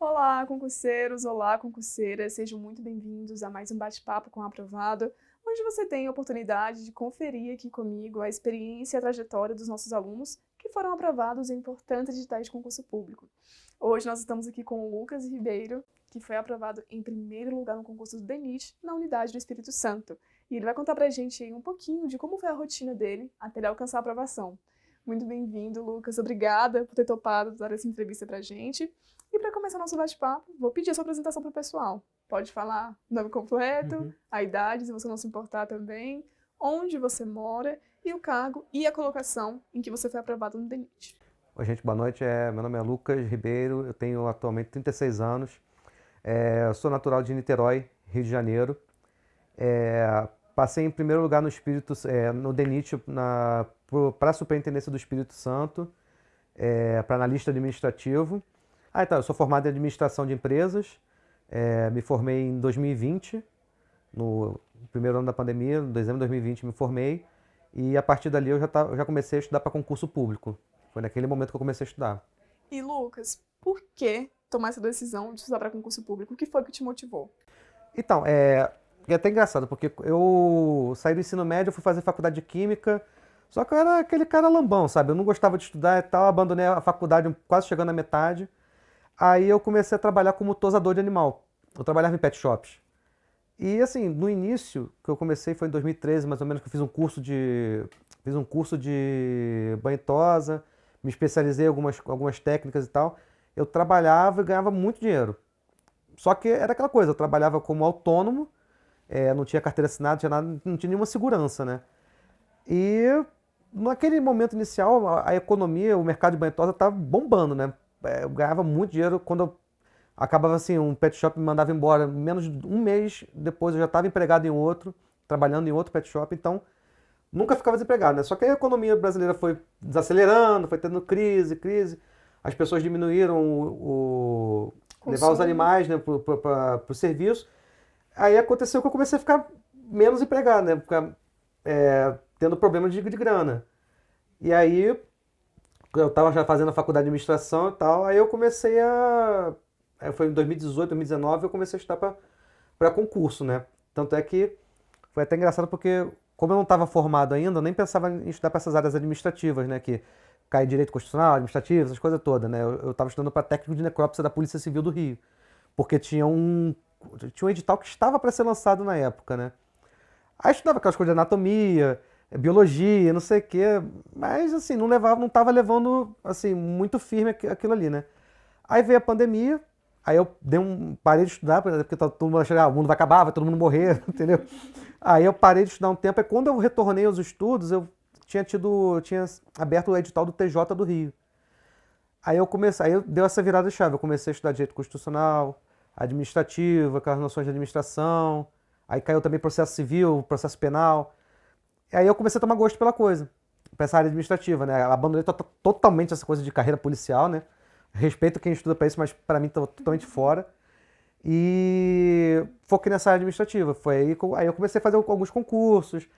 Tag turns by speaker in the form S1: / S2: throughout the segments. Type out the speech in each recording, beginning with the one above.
S1: Olá, concurseiros! Olá, concurseiras! Sejam muito bem-vindos a mais um bate-papo com o Aprovado, onde você tem a oportunidade de conferir aqui comigo a experiência e a trajetória dos nossos alunos que foram aprovados em importantes editais de concurso público. Hoje nós estamos aqui com o Lucas Ribeiro, que foi aprovado em primeiro lugar no concurso do DENIT, na unidade do Espírito Santo. E ele vai contar pra gente aí um pouquinho de como foi a rotina dele até ele alcançar a aprovação. Muito bem-vindo, Lucas. Obrigada por ter topado dar essa entrevista pra gente. E para começar nosso bate-papo, vou pedir a sua apresentação para o pessoal. Pode falar o nome completo, a idade, se você não se importar também, onde você mora e o cargo e a colocação em que você foi aprovado no DENIT.
S2: Oi, gente, boa noite. Meu nome é Lucas Ribeiro, eu tenho atualmente 36 anos. Eu sou natural de Niterói, Rio de Janeiro. Passei em primeiro lugar no DENIT para a Superintendência do Espírito Santo, para analista administrativo. Eu sou formado em administração de empresas, me formei em 2020, no primeiro ano da pandemia, em dezembro de 2020 me formei, e a partir dali eu já comecei a estudar para concurso público. Foi naquele momento que eu comecei a estudar.
S1: E Lucas, por que tomar essa decisão de estudar para concurso público? O que foi que te motivou?
S2: Então, é até engraçado, porque eu saí do ensino médio, fui fazer faculdade de Química, só que eu era aquele cara lambão, sabe? Eu não gostava de estudar e tal, abandonei a faculdade quase chegando à metade. Aí eu comecei a trabalhar como tosador de animal. Eu trabalhava em pet shops. E assim, no início, que eu comecei foi em 2013, mais ou menos, que eu fiz um curso de banho e tosa, me especializei em algumas técnicas e tal. Eu trabalhava e ganhava muito dinheiro. Só que era aquela coisa, eu trabalhava como autônomo, não tinha carteira assinada, não tinha nenhuma segurança, né? E naquele momento inicial, a economia, o mercado de banho e tosa estava bombando, né? Eu ganhava muito dinheiro quando eu acabava assim, um pet shop me mandava embora. Menos de um mês depois eu já estava empregado em outro, trabalhando em outro pet shop, então nunca ficava desempregado, né? Só que a economia brasileira foi desacelerando, foi tendo crise, as pessoas diminuíram levar os
S1: Consumo.
S2: animais, né, para o serviço. Aí aconteceu que eu comecei a ficar menos empregado, né? Ficar, tendo problema de grana. E aí eu estava já fazendo a faculdade de administração e tal, aí eu comecei foi em 2018, 2019, eu comecei a estudar para concurso, né? Tanto é que foi até engraçado porque, como eu não estava formado ainda, eu nem pensava em estudar para essas áreas administrativas, né? Que cai direito constitucional, administrativo, essas coisas todas, né? Eu estava estudando para técnico de necrópsia da Polícia Civil do Rio, porque tinha um edital que estava para ser lançado na época, né? Aí eu estudava aquelas coisas de anatomia, biologia, não sei o quê, mas assim, não estava levando assim, muito firme aquilo ali, né? Aí veio a pandemia, aí eu parei de estudar, porque todo mundo achando, o mundo vai acabar, vai todo mundo morrer, entendeu? Aí eu parei de estudar um tempo, e quando eu retornei aos estudos, eu tinha aberto o edital do TJ do Rio. Aí eu deu essa virada de chave, eu comecei a estudar direito constitucional, administrativo, aquelas noções de administração, aí caiu também processo civil, processo penal. Aí eu comecei a tomar gosto pela coisa, pra essa área administrativa, né? Eu abandonei totalmente essa coisa de carreira policial, né? Respeito quem estuda para isso, mas para mim tá totalmente fora. E foquei nessa área administrativa. Foi aí eu comecei a fazer alguns concursos.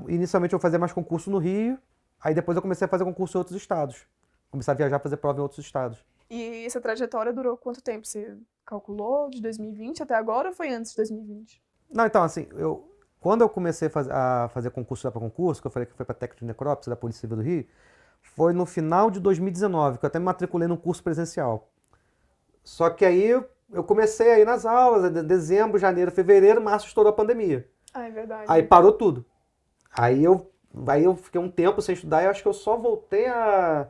S2: Inicialmente eu fazia mais concurso no Rio, aí depois eu comecei a fazer concurso em outros estados. Comecei a viajar, fazer prova em outros estados.
S1: E essa trajetória durou quanto tempo? Você calculou de 2020 até agora ou foi antes de 2020?
S2: Não, então, assim, quando eu comecei a fazer concurso para concurso, que eu falei que foi para técnico de necrópsia da Polícia Civil do Rio, foi no final de 2019, que eu até me matriculei num curso presencial. Só que aí eu comecei a ir nas aulas, dezembro, janeiro, fevereiro, março estourou a pandemia.
S1: Ah, é verdade.
S2: Aí parou tudo. Aí eu fiquei um tempo sem estudar e acho que eu só voltei a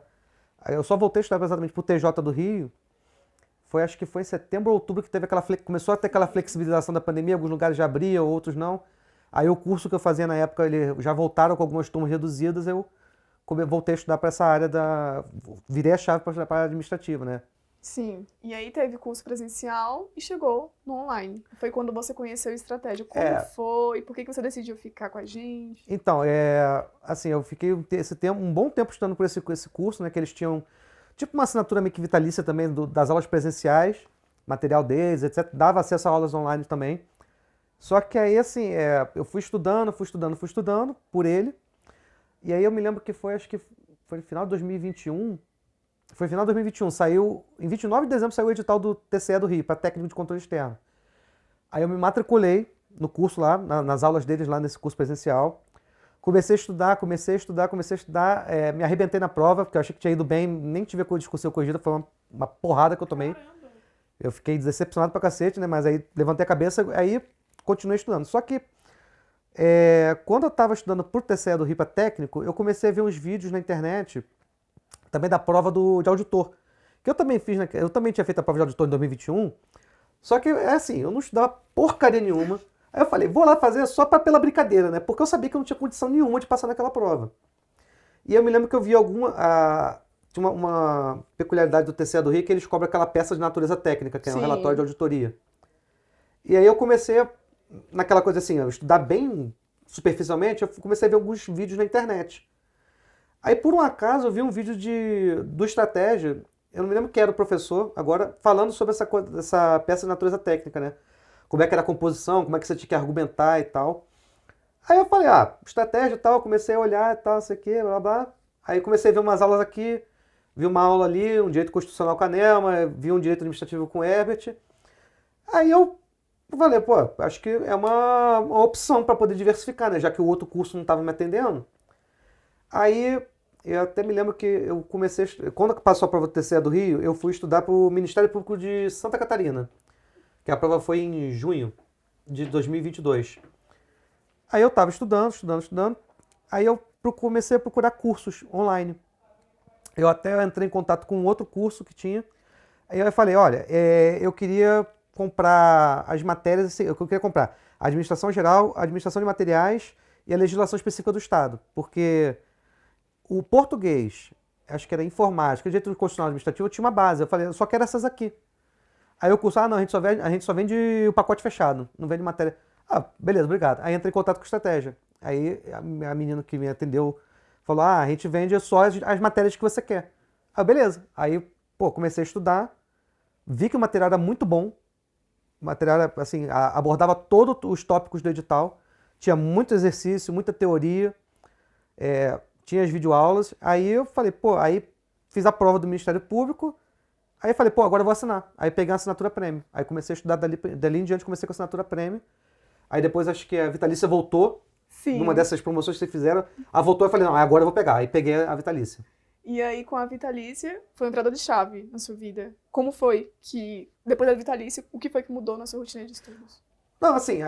S2: estudar exatamente pro TJ do Rio. Acho que foi em setembro ou outubro que começou a ter aquela flexibilização da pandemia, alguns lugares já abriam, outros não. Aí o curso que eu fazia na época, ele já voltaram com algumas turmas reduzidas, eu voltei a estudar para essa área virei a chave para a área administrativa, né?
S1: Sim. E aí teve curso presencial e chegou no online. Foi quando você conheceu a estratégia. Como
S2: É,
S1: foi? Por que que você decidiu ficar com a gente?
S2: então, assim, eu fiquei um bom tempo estudando por esse curso, né, que eles tinham tipo uma assinatura meio que vitalícia também das aulas presenciais, material deles, etc. Dava acesso a aulas online também. Só que aí, assim, eu fui estudando por ele. E aí eu me lembro que acho que foi no final de 2021, Foi final de 2021. Saiu, em 29 de dezembro saiu o edital do TCE do Rio, para técnico de controle externo. Aí eu me matriculei no curso lá, nas aulas deles lá nesse curso presencial. Comecei a estudar, me arrebentei na prova, porque eu achei que tinha ido bem, nem tive a discussão corrigida, foi uma porrada que eu tomei.
S1: Caramba.
S2: Eu fiquei decepcionado pra cacete, né? Mas aí levantei a cabeça, aí continuei estudando. Só que quando eu estava estudando pro TCE do Rio para técnico, eu comecei a ver uns vídeos na internet, também da prova de auditor. Que eu também fiz, né? Eu também tinha feito a prova de auditor em 2021, só que é assim, eu não estudava porcaria nenhuma. Aí eu falei, vou lá fazer só pela brincadeira, né? Porque eu sabia que eu não tinha condição nenhuma de passar naquela prova. E eu me lembro que eu vi tinha uma peculiaridade do TCE do Rio, que eles cobram aquela peça de natureza técnica, que é um
S1: Sim.
S2: relatório de auditoria. E aí eu comecei, naquela coisa assim, a estudar bem superficialmente, eu comecei a ver alguns vídeos na internet. Aí por um acaso eu vi um vídeo do Estratégia, eu não me lembro quem era o professor, agora, falando sobre essa peça de natureza técnica, né? Como é que era a composição, como é que você tinha que argumentar e tal. Aí eu falei, estratégia e tal, eu comecei a olhar e tal, não sei o que, blá blá. Aí comecei a ver umas aulas aqui, vi uma aula ali, um direito constitucional com a Nelma, vi um direito administrativo com o Herbert. Aí eu falei, pô, acho que é uma opção para poder diversificar, né? Já que o outro curso não estava me atendendo. Aí eu até me lembro que eu comecei, quando passou a prova do TCE do Rio, eu fui estudar para o Ministério Público de Santa Catarina, que a prova foi em junho de 2022. Aí eu estava estudando. Aí eu comecei a procurar cursos online. Eu até entrei em contato com outro curso que tinha. Aí eu falei, olha, eu queria comprar as matérias, eu queria comprar a administração geral, a administração de materiais e a legislação específica do Estado. Porque o português, acho que era informática, direito constitucional administrativo, eu tinha uma base. Eu falei, eu só quero essas aqui. Aí o curso, não, a gente só vende o pacote fechado, não vende matéria. Beleza, obrigado. Aí entrei em contato com a estratégia. Aí a menina que me atendeu falou, a gente vende só as matérias que você quer. Beleza. Aí, comecei a estudar, vi que o material era muito bom, o material, assim, abordava todos os tópicos do edital, tinha muito exercício, muita teoria, tinha as videoaulas. Aí eu falei, aí fiz a prova do Ministério Público. Aí eu falei, agora eu vou assinar. Aí peguei a assinatura prêmio. Aí comecei a estudar dali em diante, comecei com a assinatura prêmio. Aí depois acho que a Vitalícia voltou,
S1: Sim.
S2: numa dessas promoções que vocês fizeram. Voltou e falei, não, agora eu vou pegar. Aí peguei a Vitalícia.
S1: E aí, com a Vitalícia, foi um entrada de chave na sua vida. Como foi que, depois da Vitalícia, o que foi que mudou na sua rotina de estudos?
S2: Não, assim,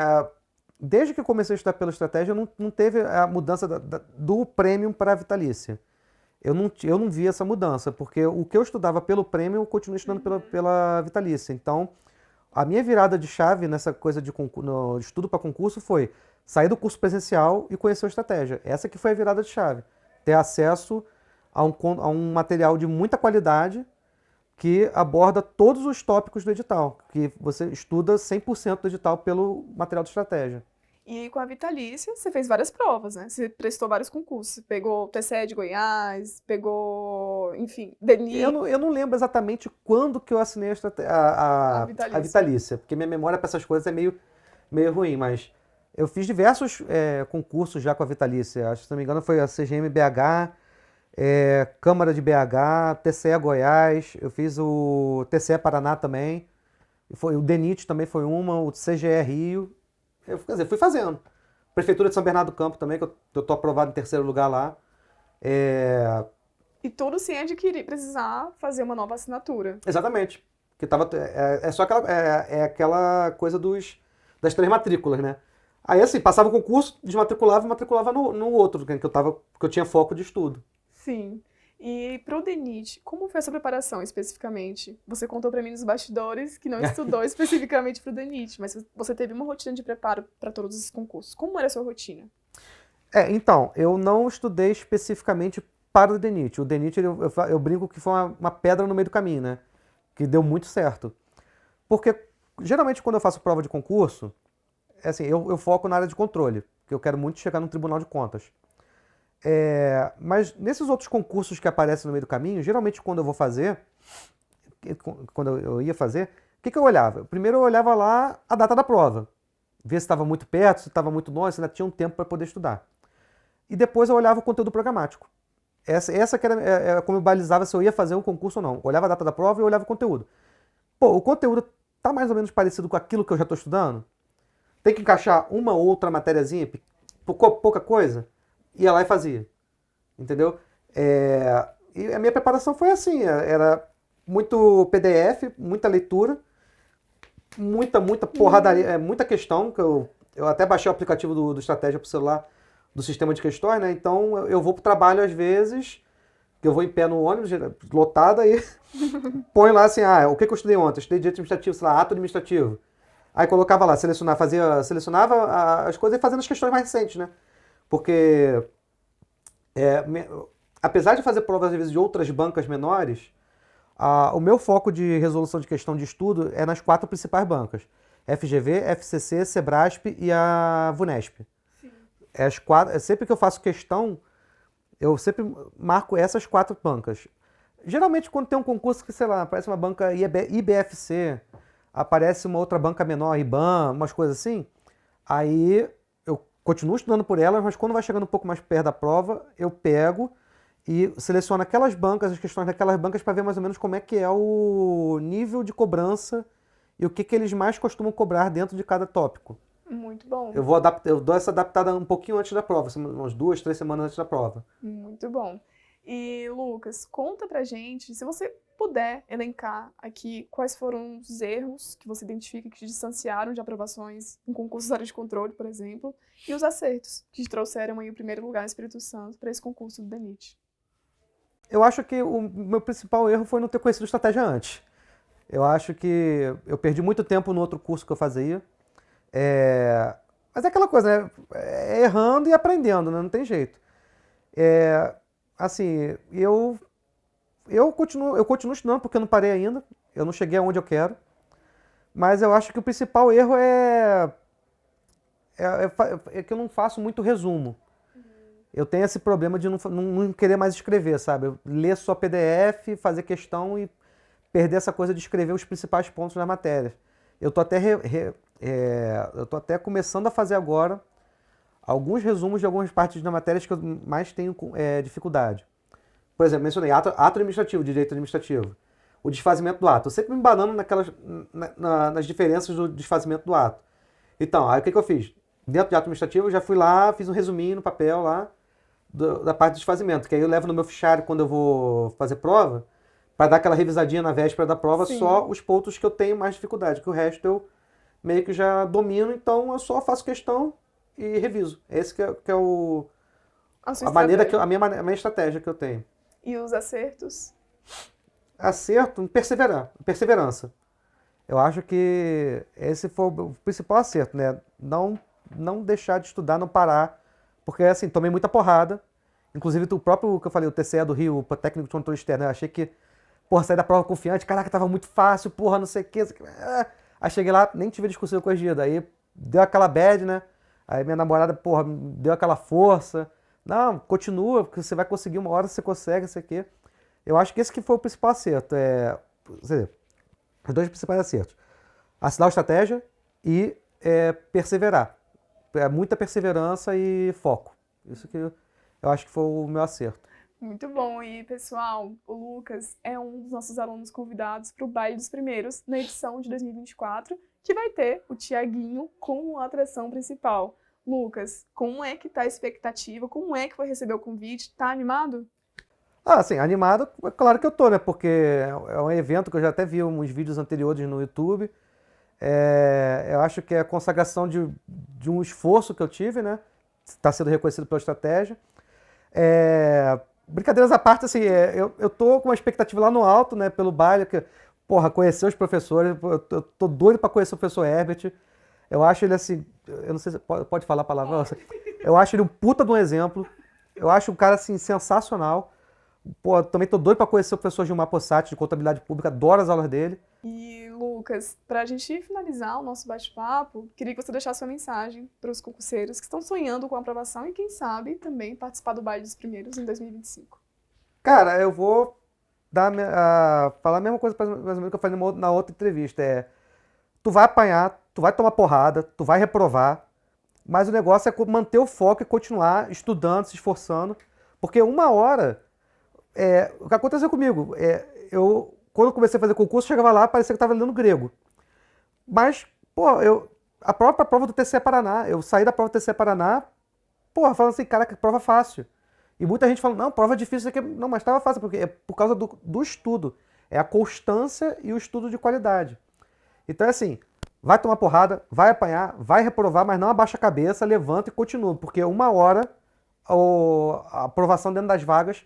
S2: desde que eu comecei a estudar pela estratégia, não teve a mudança do Premium para a Vitalícia. Eu não vi essa mudança, porque o que eu estudava pelo Premium, eu continuei estudando pela Vitalícia. Então, a minha virada de chave nessa coisa de estudo para concurso foi sair do curso presencial e conhecer a estratégia. Essa que foi a virada de chave. Ter acesso a um material de muita qualidade que aborda todos os tópicos do edital, que você estuda 100% do edital pelo material de estratégia.
S1: E com a Vitalícia, você fez várias provas, né? Você prestou vários concursos. Você pegou o TCE de Goiás, pegou, enfim, DENIT.
S2: Eu não lembro exatamente quando que eu assinei a Vitalícia, porque minha memória para essas coisas é meio ruim, mas eu fiz diversos concursos já com a Vitalícia. Acho que, se não me engano, foi a CGM BH, Câmara de BH, TCE Goiás, eu fiz o TCE Paraná também, o DENIT também foi o CGE Rio. Fui fazendo. Prefeitura de São Bernardo do Campo também, que eu tô aprovado em 3º lugar lá.
S1: E tudo sem adquirir, precisar fazer uma nova assinatura.
S2: Exatamente. Que só aquela coisa das 3 matrículas, né? Aí assim, passava o concurso, desmatriculava e matriculava no outro, que eu tinha foco de estudo.
S1: Sim. E pro DENIT, como foi essa preparação especificamente? Você contou para mim nos bastidores que não estudou especificamente pro DENIT, mas você teve uma rotina de preparo para todos esses concursos. Como era a sua rotina?
S2: Então, eu não estudei especificamente para o DENIT. O DENIT, eu brinco que foi uma pedra no meio do caminho, né? Que deu muito certo. Porque, geralmente, quando eu faço prova de concurso, assim, eu foco na área de controle, porque eu quero muito chegar no Tribunal de Contas. Mas nesses outros concursos que aparecem no meio do caminho, geralmente quando eu ia fazer, o que eu olhava? Primeiro eu olhava lá a data da prova, ver se estava muito perto, se estava muito longe, se ainda tinha um tempo para poder estudar. E depois eu olhava o conteúdo programático. essa que era como eu balizava se eu ia fazer o concurso ou não. Olhava a data da prova e olhava o conteúdo. Pô, o conteúdo tá mais ou menos parecido com aquilo que eu já estou estudando? Tem que encaixar uma ou outra matériazinha, pouca coisa? Ia lá e fazia. Entendeu? E a minha preparação foi assim, era muito PDF, muita leitura, muita porradaria, muita questão, que eu até baixei o aplicativo do Estratégia para o celular, do sistema de questões, né? Então eu vou para o trabalho às vezes, que eu vou em pé no ônibus, lotado, aí põe lá assim, o que eu estudei ontem? Eu estudei direito administrativo, sei lá, ato administrativo. Aí colocava lá, selecionava as coisas e fazendo as questões mais recentes, né? Porque apesar de fazer provas às vezes de outras bancas menores, o meu foco de resolução de questão de estudo é nas 4 principais bancas. FGV, FCC, Sebrasp e a VUNESP. Sempre que eu faço questão, eu sempre marco essas 4 bancas. Geralmente quando tem um concurso que, sei lá, aparece uma banca IBFC, aparece uma outra banca menor, IBAN, umas coisas assim, aí eu continuo estudando por elas, mas quando vai chegando um pouco mais perto da prova, eu pego e seleciono aquelas bancas, as questões daquelas bancas, para ver mais ou menos como é que é o nível de cobrança e o que eles mais costumam cobrar dentro de cada tópico.
S1: Muito bom.
S2: Eu dou essa adaptada um pouquinho antes da prova, umas 2, 3 semanas antes da prova.
S1: Muito bom. E, Lucas, conta pra gente, se você puder elencar aqui quais foram os erros que você identifica que te distanciaram de aprovações em concursos da área de controle, por exemplo, e os acertos que te trouxeram aí o primeiro lugar no Espírito Santo para esse concurso do DENIT.
S2: Eu acho que o meu principal erro foi não ter conhecido estratégia antes. Eu acho que eu perdi muito tempo no outro curso que eu fazia. Mas é aquela coisa, né? Errando e aprendendo, né? Não tem jeito. Assim, eu continuo estudando porque eu não parei ainda. Eu não cheguei aonde eu quero. Mas eu acho que o principal erro é que eu não faço muito resumo. Eu tenho esse problema de não querer mais escrever, sabe? Eu ler só PDF, fazer questão e perder essa coisa de escrever os principais pontos da matéria. Eu tô até começando a fazer agora alguns resumos de algumas partes da matéria que eu mais tenho dificuldade. Por exemplo, mencionei ato administrativo, direito administrativo. O desfazimento do ato. Eu sempre me banando nas diferenças do desfazimento do ato. Então, aí o que eu fiz? Dentro de ato administrativo, eu já fui lá, fiz um resuminho no papel lá, da parte do desfazimento, que aí eu levo no meu fichário quando eu vou fazer prova, para dar aquela revisadinha na véspera da prova, Sim. Só os pontos que eu tenho mais dificuldade, que o resto eu meio que já domino, então eu só faço questão e reviso. Esse que é a minha estratégia que eu tenho.
S1: E os acertos?
S2: Acerto, perseverança. Eu acho que esse foi o principal acerto, né? Não deixar de estudar, não parar. Porque, assim, tomei muita porrada. Inclusive, o próprio, que eu falei, o TCE do Rio, o técnico de controle externo, eu achei que, saí da prova confiante, caraca, tava muito fácil, não sei o quê. Aí cheguei lá, nem tive discussão corrigida. Aí deu aquela bad, né? Aí minha namorada, deu aquela força. Não, continua, porque você vai conseguir, uma hora você consegue, não sei o quê. Eu acho que esse que foi o principal acerto. Os 2 principais acertos. Assinar a estratégia e perseverar. Muita perseverança e foco. Isso que eu acho que foi o meu acerto.
S1: Muito bom. E, pessoal, o Lucas é um dos nossos alunos convidados para o Baile dos Primeiros, na edição de 2024, que vai ter o Tiaguinho como atração principal. Lucas, como é que tá a expectativa? Como é que foi receber o convite? Tá animado?
S2: Sim, animado, claro que eu tô, né? Porque é um evento que eu já até vi uns vídeos anteriores no YouTube. Eu acho que é a consagração de um esforço que eu tive, né? Está sendo reconhecido pela estratégia. Brincadeiras à parte, assim, eu tô com uma expectativa lá no alto, né? Pelo baile, que, conhecer os professores, eu tô doido para conhecer o professor Herbert. Eu acho ele assim, eu não sei se pode falar a palavra, eu acho ele um puta de um exemplo. Eu acho um cara, assim, sensacional. Também tô doido para conhecer o professor Gilmar Possati, de Contabilidade Pública, adoro as aulas dele.
S1: E, Lucas, para a gente finalizar o nosso bate-papo, queria que você deixasse uma mensagem para os concurseiros que estão sonhando com a aprovação e, quem sabe, também participar do Baile dos Primeiros em 2025.
S2: Cara, eu vou falar a mesma coisa mais ou menos que eu falei na outra entrevista. Tu vai apanhar, tu vai tomar porrada, tu vai reprovar, mas o negócio é manter o foco e continuar estudando, se esforçando, porque uma hora o que aconteceu comigo? Quando eu comecei a fazer concurso, chegava lá, parecia que eu estava lendo grego. Mas, pô, a própria prova do TCE Paraná, eu saí da prova do TCE Paraná, porra, falando assim, cara, que prova fácil. E muita gente fala, não, prova difícil, isso aqui. Não, mas estava fácil, porque é por causa do estudo. É a constância e o estudo de qualidade. Então é assim, vai tomar porrada, vai apanhar, vai reprovar, mas não abaixa a cabeça, levanta e continua. Porque uma hora a aprovação dentro das vagas,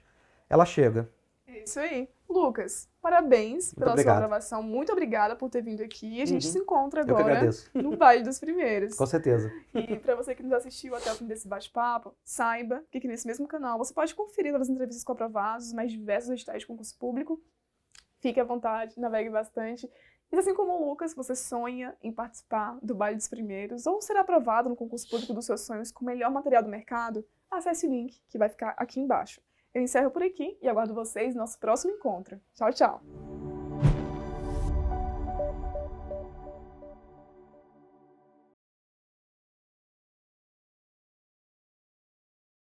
S2: ela chega.
S1: É isso aí. Lucas, parabéns pela sua
S2: obrigado.
S1: aprovação. Muito obrigada por ter vindo aqui. A gente se encontra
S2: Eu que
S1: agora
S2: agradeço.
S1: no Vale dos Primeiros.
S2: Com certeza.
S1: E para você que nos assistiu até o fim desse bate-papo, saiba que aqui nesse mesmo canal você pode conferir as entrevistas com aprovados, os mais diversos editais de concurso público. Fique à vontade, navegue bastante. E assim como o Lucas, você sonha em participar do Vale dos Primeiros ou ser aprovado no concurso público dos seus sonhos com o melhor material do mercado, acesse o link que vai ficar aqui embaixo. Eu encerro por aqui e aguardo vocês no nosso próximo encontro. Tchau, tchau!